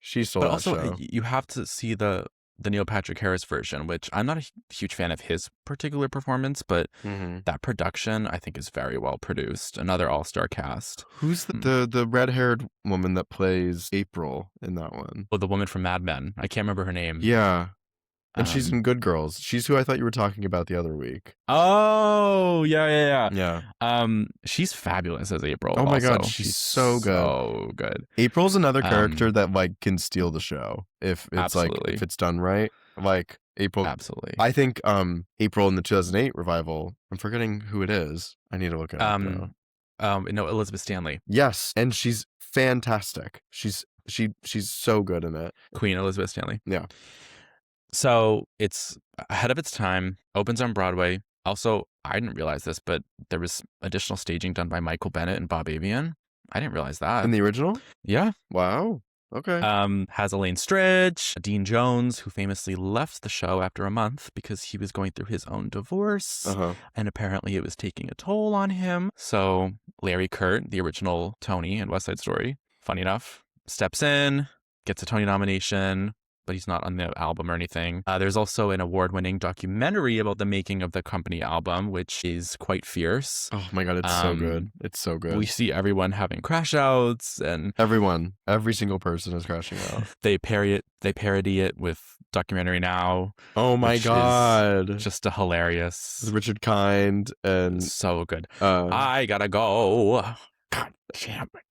She stole but that also show. You have to see the Neil Patrick Harris version, which I'm not a huge fan of his particular performance, but that production I think is very well produced. Another all-star cast. Who's the red-haired woman that plays April in that one? Oh, the woman from Mad Men. I can't remember her name. Yeah. And she's in Good Girls. She's who I thought you were talking about the other week. Oh, yeah. Yeah. She's fabulous as April. Oh my also. God, she's so good. So good. April's another character that like can steal the show if it's absolutely. like if it's done right. Like April. Absolutely. I think April in the 2008 revival. I'm forgetting who it is. I need to look it up now. No, Elizabeth Stanley. Yes, and she's fantastic. She's so good in it. Queen Elizabeth Stanley. Yeah. So it's ahead of its time, opens on Broadway. Also, I didn't realize this, but there was additional staging done by Michael Bennett and Bob Avian. I didn't realize that. In the original? Yeah. Wow. Okay. Has Elaine Stritch, Dean Jones, who famously left the show after a month because he was going through his own divorce. And apparently it was taking a toll on him. So Larry Kurt, the original Tony in West Side Story, funny enough, steps in, gets a Tony nomination, but he's not on the album or anything. There's also an award-winning documentary about the making of the company album, which is quite fierce. Oh my God, it's so good. It's so good. We see everyone having crash outs, and every single person is crashing out. They parody it with Documentary Now. Oh my God. Just a hilarious. With Richard Kind and so good. I gotta go. God damn it.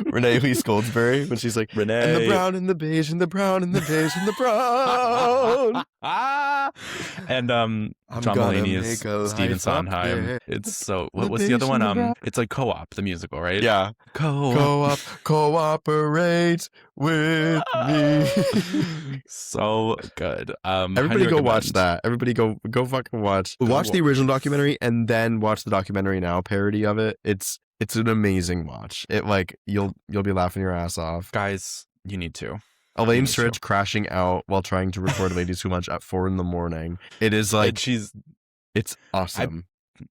Renee Lee Goldsberry when she's like, Renee. And the brown and the beige and the brown and the beige and the brown. And John Mulaney is Stephen Sondheim. It's so what's the other one? It's like Co-op, the musical, right? Yeah. Co-op, cooperate with me. So good. Everybody go watch that. Everybody go fucking watch. Watch the original documentary and then watch the Documentary Now parody of it. It's an amazing watch. It like you'll be laughing your ass off. Guys, you need to. Elaine Stritch crashing out while trying to record Ladies Who Lunch at 4 a.m. It is like it's awesome.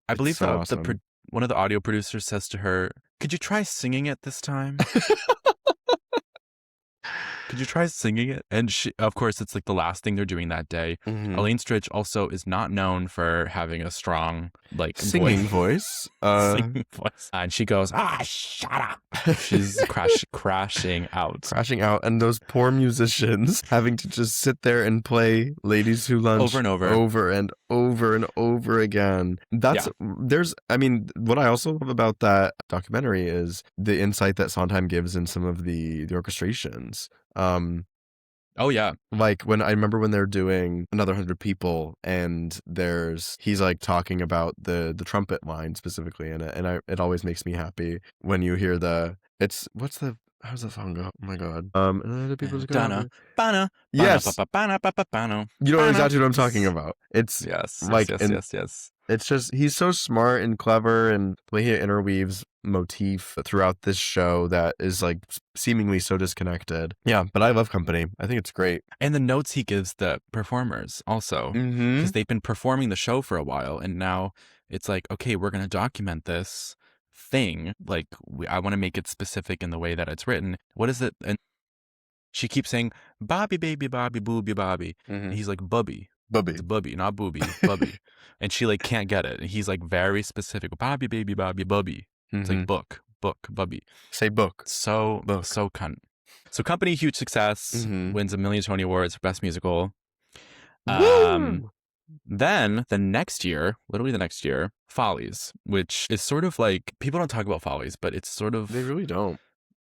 I believe so awesome. One of the audio producers says to her, "Could you try singing it this time?" Could you try singing it? And she, of course, it's like the last thing they're doing that day. Elaine Stritch also is not known for having a strong like singing voice. Singing voice. And she goes, shut up. She's crashing out. And those poor musicians having to just sit there and play Ladies Who Lunch over and over again. What I also love about that documentary is the insight that Sondheim gives in some of the orchestrations. Oh yeah. Like when I remember when they're doing Another 100 People and he's like talking about the trumpet line specifically in it, and it always makes me happy when you hear how's that song go? Oh my God. Other people's Bana. Yes. You know exactly what I'm talking about. It's yes. It's just he's so smart and clever, and the way he interweaves motif throughout this show that is like seemingly so disconnected. Yeah, but I love Company. I think it's great. And the notes he gives the performers also, because they've been performing the show for a while, and now it's like, okay, we're going to document this thing. Like, I want to make it specific in the way that it's written. What is it? And she keeps saying, Bobby, baby, Bobby, booby, Bobby. And he's like, Bubby. Bubby. It's Bubby, not booby, Bubby. And she like can't get it. And he's like very specific. Bobby, baby, Bobby, Bubby. It's like book, Bubby. Say book. So cunt. So Company, huge success, wins a million Tony Awards for Best Musical. Then the next year, literally the next year, Follies, which is sort of like, people don't talk about Follies, but it's sort of... They really don't.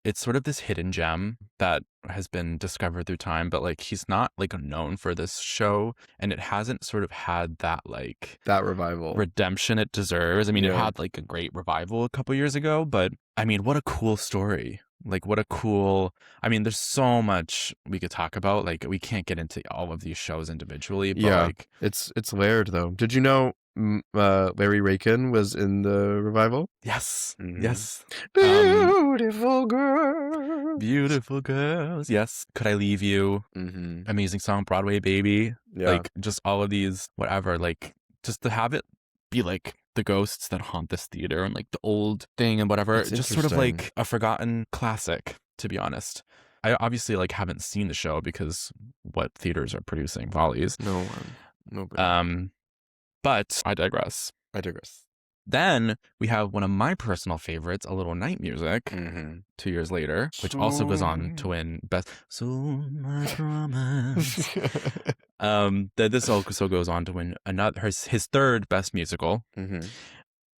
It's sort of this hidden gem that has been discovered through time, but like he's not like known for this show, and it hasn't sort of had that like that revival redemption it deserves. I mean, it had like a great revival a couple years ago, but I mean, what a cool story. Like what a cool, I mean, there's so much we could talk about. Like we can't get into all of these shows individually, but like it's layered though. Did you know Larry Rakin was in the revival? Yes. Yes. Beautiful girls. Beautiful girls. Yes. Could I Leave You? Amazing song, Broadway Baby. Yeah. Like just all of these, whatever, like just to have it be like the ghosts that haunt this theater and like the old thing and whatever. That's just sort of like a forgotten classic, to be honest. I obviously like haven't seen the show because what theaters are producing Follies? No one. Nobody. But I digress. Then we have one of my personal favorites, A Little Night Music, 2 years later, which also goes on to win Best. So much romance. This also goes on to win another his third Best Musical.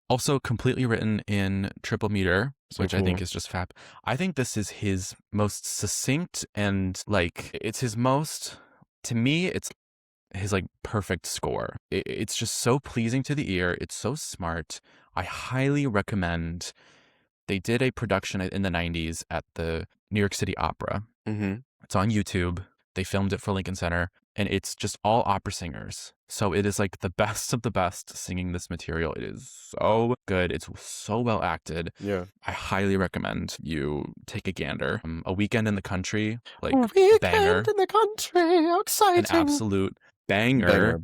Also completely written in triple meter, which I think is just fab. I think this is his most succinct and like it's his most, to me, it's his like perfect score. It's just so pleasing to the ear. It's so smart. I highly recommend. They did a production in the 90s at the New York City Opera. It's on YouTube. They filmed it for Lincoln Center, and it's just all opera singers. So it is like the best of the best singing this material. It is so good. It's so well acted. Yeah. I highly recommend you take a gander. A Weekend in the Country, like banger. In the country, how exciting. An absolute banger.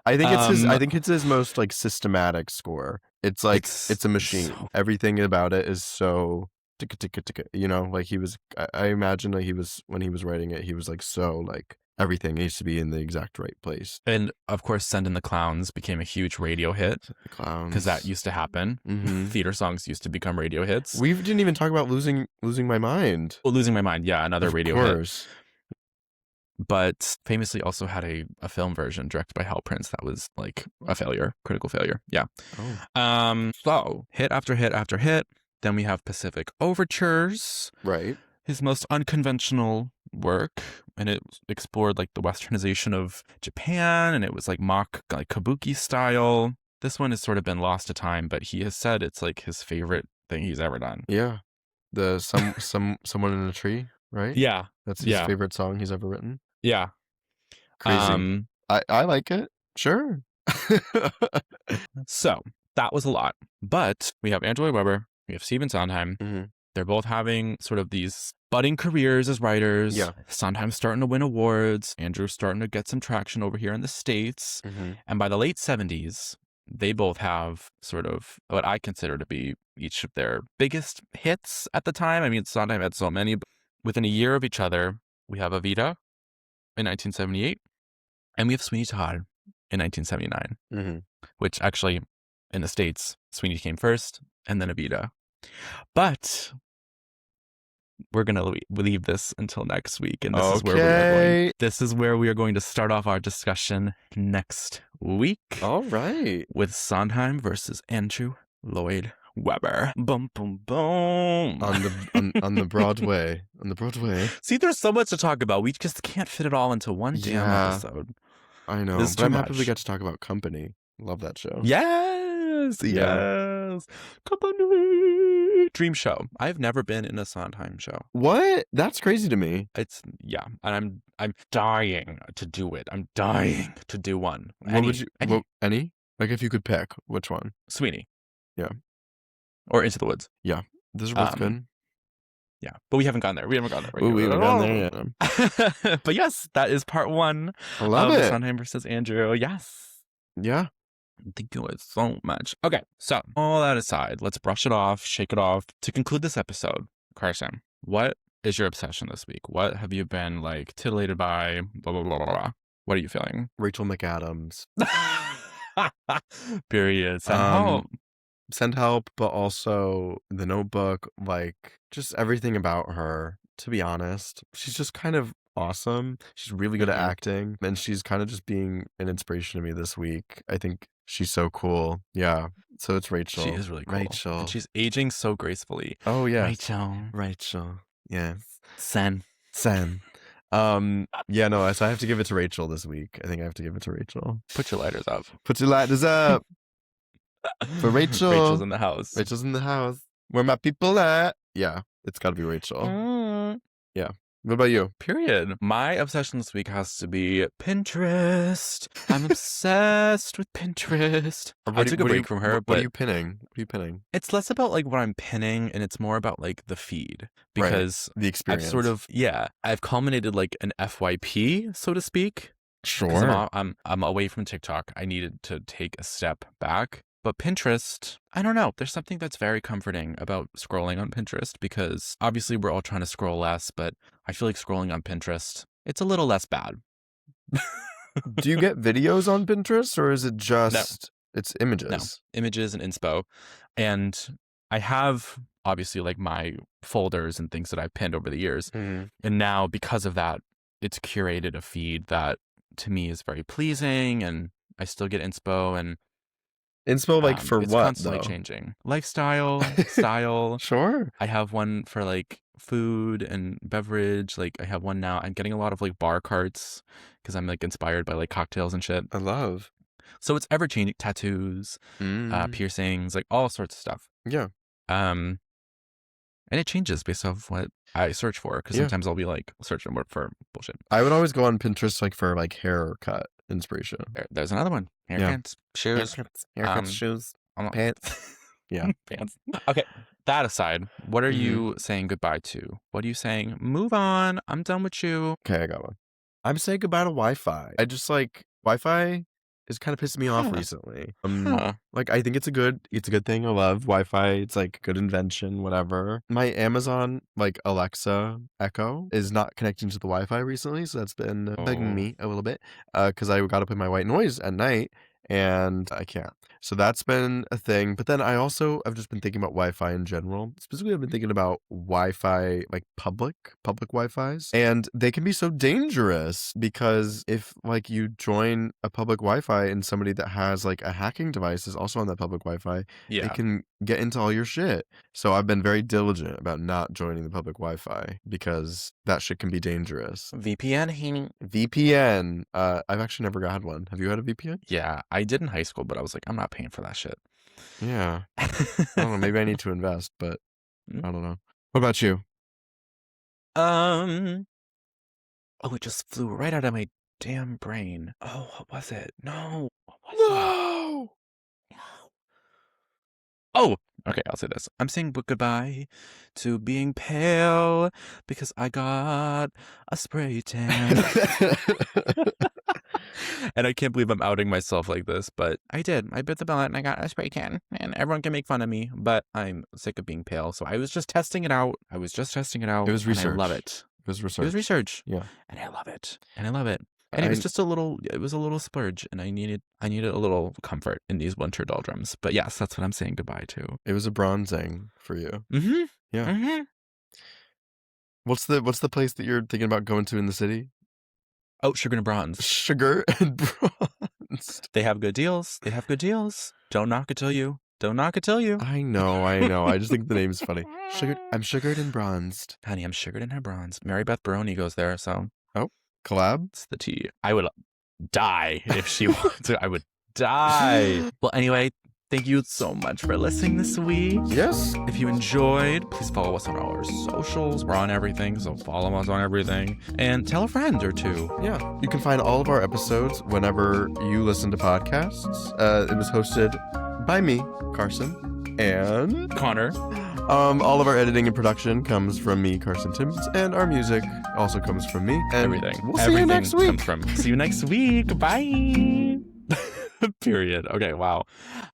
I think it's his most like systematic score. It's like it's a machine. Everything about it is so you know, like he was, I imagine like he was, when he was writing it, he was like so like everything needs to be in the exact right place. And of course, Send in the Clowns became a huge radio hit. The Clowns, because that used to happen. Theater songs used to become radio hits. We didn't even talk about Losing My Mind. Well, Losing My Mind, yeah, another radio hit. But famously also had a film version directed by Hal Prince that was like a failure, critical failure. Yeah. So hit after hit after hit. Then we have Pacific Overtures. Right. His most unconventional work, and it explored like the westernization of Japan, and it was like mock like kabuki style. This one has sort of been lost to time, but he has said it's like his favorite thing he's ever done. Yeah. The Someone in a Tree, right? Yeah. That's his favorite song he's ever written. Yeah. Crazy. I like it. Sure. So that was a lot. But we have Andrew Lloyd Webber, we have Stephen Sondheim. They're both having sort of these budding careers as writers. Yeah. Sondheim's starting to win awards. Andrew's starting to get some traction over here in the States. And by the late 70s, they both have sort of what I consider to be each of their biggest hits at the time. I mean, Sondheim had so many. But within a year of each other, we have Evita in 1978, and we have Sweeney Todd in 1979, which actually in the States, Sweeney came first and then Evita. But we're going to leave this until next week. And this is where we are going to start off our discussion next week. All right. With Sondheim versus Andrew Lloyd Webber. Boom, boom, boom. On the Broadway. On the Broadway. See, there's so much to talk about. We just can't fit it all into one damn episode. I know. But I'm happy we got to talk about Company. Love that show. Yes. Company. Dream show. I've never been in a Sondheim show. What? That's crazy to me. And I'm dying to do it. I'm dying to do one. Any? Like if you could pick, which one? Sweeney. Yeah. Or Into the Woods. Yeah. This is both good. Yeah, but we haven't gone there. We haven't gone there. We haven't gone there yet. But yes, that is part one of the Sondheim versus Andrew. Yes. Yeah. Thank you guys so much. Okay, so all that aside, let's brush it off, shake it off. To conclude this episode, Carson, what is your obsession this week? What have you been like titillated by? Blah, blah, blah, blah, blah. What are you feeling? Rachel McAdams. Period. Send help. Send help, but also The Notebook, like just everything about her, to be honest. She's just kind of awesome. She's really good at acting, and she's kind of just being an inspiration to me this week. I think she's so cool. Yeah. So it's Rachel. She is really cool. Rachel. And she's aging so gracefully. Oh, yeah. Rachel. Yes. Sen. Yeah, no, so I have to give it to Rachel this week. I think I have to give it to Rachel. Put your lighters up. Put your lighters up. For Rachel. Rachel's in the house. Rachel's in the house. Where my people at? Yeah, it's got to be Rachel. Yeah. What about you? Period. My obsession this week has to be Pinterest. I'm obsessed with Pinterest. I took a break from her, but what are you pinning? It's less about like what I'm pinning, and it's more about like the feed, because the experience. I've sort of I've culminated like an FYP, so to speak. Sure. I'm away from TikTok. I needed to take a step back. But Pinterest, I don't know. There's something that's very comforting about scrolling on Pinterest, because obviously we're all trying to scroll less, but I feel like scrolling on Pinterest, it's a little less bad. Do you get videos on Pinterest, or is it just it's images? No, images and inspo. And I have obviously like my folders and things that I've pinned over the years. Mm-hmm. And now because of that, it's curated a feed that to me is very pleasing, and I still get inspo and inspo, like for it's what? Constantly though? Changing lifestyle, style. Sure. I have one for like food and beverage. Like I have one now. I'm getting a lot of like bar carts because I'm like inspired by like cocktails and shit. I love. So it's ever changing. Tattoos, piercings, like all sorts of stuff. Yeah. And it changes based off what I search for, because sometimes I'll be like searching for bullshit. I would always go on Pinterest like for like haircut inspiration. There's another one. Haircuts, shoes. Haircuts, shoes, pants. Yeah. Pants. Okay. That aside, what are you saying goodbye to? What are you saying? Move on. I'm done with you. Okay, I got one. I'm saying goodbye to Wi-Fi. I just like Wi-Fi is kind of pissed me off recently. Like I think it's a good thing. I love Wi-Fi. It's like a good invention, whatever. My Amazon like Alexa Echo is not connecting to the Wi-Fi recently, so that's been bugging me a little bit. Because I got to put my white noise at night, and I can't. So that's been a thing. But then I've just been thinking about Wi-Fi in general. Specifically, I've been thinking about Wi-Fi, like public Wi-Fis. And they can be so dangerous, because if like you join a public Wi-Fi and somebody that has like a hacking device is also on that public Wi-Fi, they can get into all your shit. So I've been very diligent about not joining the public Wi-Fi, because that shit can be dangerous. VPN. I've actually never had one. Have you had a VPN? Yeah, I did in high school, but I was like, I'm not paying for that shit. Yeah. I don't know. Maybe I need to invest, but I don't know. What about you? Oh, it just flew right out of my damn brain. Oh, what was it? No. What was it? Oh, okay, I'll say this. I'm saying goodbye to being pale, because I got a spray tan. And I can't believe I'm outing myself like this, but I did. I bit the bullet and I got a spray tan, and everyone can make fun of me, but I'm sick of being pale. So I was just testing it out. It was research. And I love it. It was research. Yeah. And I love it. And it was just a little splurge, and I needed a little comfort in these winter doldrums. But yes, that's what I'm saying goodbye to. It was a bronzing for you. Mm-hmm. Yeah. Mm-hmm. What's the place that you're thinking about going to in the city? Oh, Sugar and Bronze. Sugar and Bronze. They have good deals. Don't knock it till you. I know. I just think the name's funny. I'm sugared and bronzed. Honey, I'm sugared and bronzed. Mary Beth Baroni goes there, so. Oh, collab? It's the tea. I would die if she wanted to. I would die. Well, anyway, thank you so much for listening this week. Yes. If you enjoyed, please follow us on all our socials. We're on everything, so follow us on everything. And tell a friend or two. Yeah. You can find all of our episodes whenever you listen to podcasts. It was hosted by me, Carson, and Connor. All of our editing and production comes from me, Carson Timmons, and our music also comes from me. And everything. We'll see you next week. See you next week. Bye. Period. Okay, wow.